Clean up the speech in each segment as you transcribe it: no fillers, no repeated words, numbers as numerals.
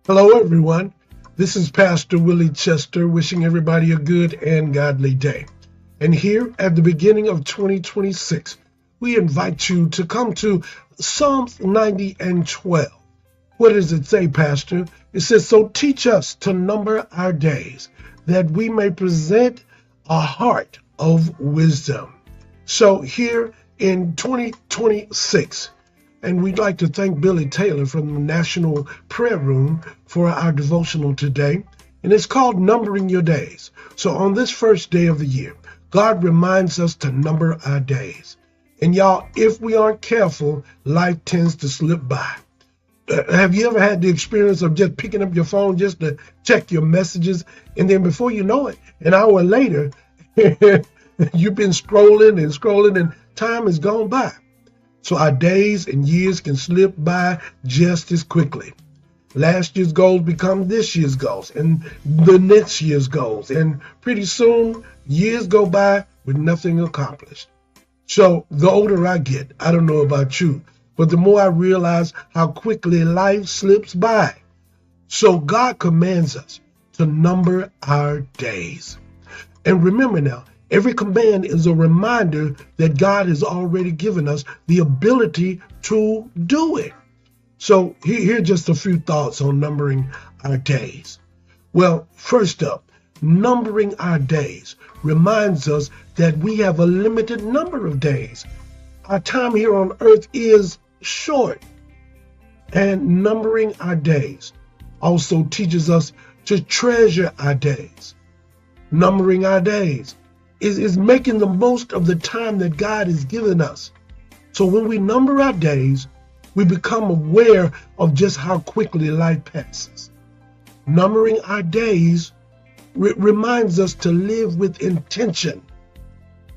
Hello, everyone. This is Pastor Willie Chester wishing everybody a good and godly day. And here at the beginning of 2026, we invite you to come to Psalms 90 and 12. What does it say, Pastor? It says, "So teach us to number our days, that we may present a heart of wisdom." So here in 2026, and we'd like to thank Billy Taylor from the National Prayer Room for our devotional today. And it's called Numbering Your Days. So on this first day of the year, God reminds us to number our days. And y'all, if we aren't careful, life tends to slip by. Have you ever had the experience of just picking up your phone just to check your messages? And then before you know it, an hour later, you've been scrolling and time has gone by. So our days and years can slip by just as quickly. Last year's goals become this year's goals and the next year's goals. And pretty soon, years go by with nothing accomplished. So the older I get, I don't know about you, but the more I realize how quickly life slips by. So God commands us to number our days. And remember now, every command is a reminder that God has already given us the ability to do it. So here are just a few thoughts on numbering our days. Well, first up, numbering our days reminds us that we have a limited number of days. Our time here on earth is short. And numbering our days also teaches us to treasure our days. Numbering our days is making the most of the time that God has given us. So when we number our days, we become aware of just how quickly life passes. Numbering our days reminds us to live with intention.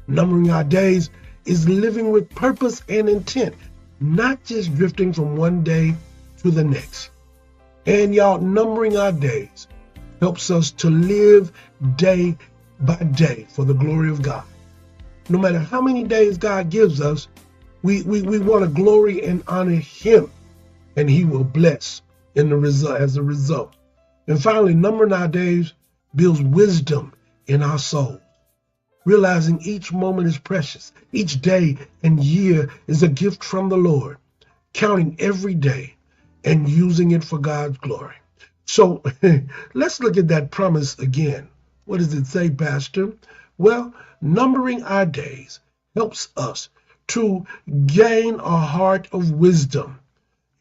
Numbering our days is living with purpose and intent, not just drifting from one day to the next. And y'all, numbering our days helps us to live day by day for the glory of God. No matter how many days God gives us, we want to glory and honor Him, and He will bless as a result. And finally, numbering our days builds wisdom in our soul, realizing each moment is precious. Each day and year is a gift from the Lord, counting every day and using it for God's glory. So let's look at that promise again. What does it say, Pastor? Well, numbering our days helps us to gain a heart of wisdom.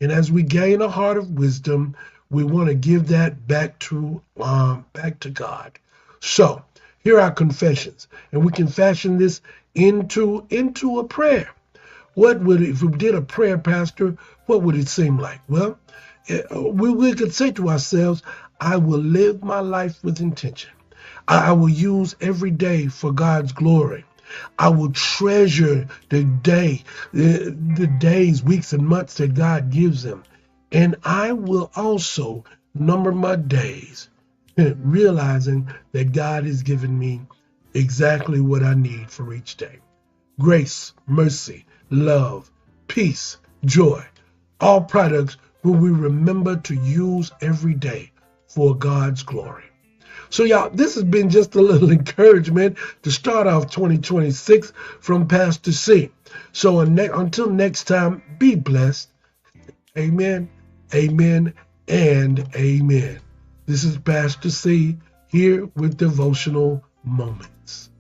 And as we gain a heart of wisdom, we want to give that back to God. So here are confessions, and we can fashion this into a prayer. If we did a prayer, Pastor, what would it seem like? Well, we could say to ourselves, I will live my life with intention. I will use every day for God's glory. I will treasure the days, weeks, and months that God gives them. And I will also number my days, realizing that God has given me exactly what I need for each day. Grace, mercy, love, peace, joy, all products will we remember to use every day for God's glory. So y'all, this has been just a little encouragement to start off 2026 from Pastor C. So until next time, be blessed. Amen, amen, and amen. This is Pastor C here with Devotional Moments.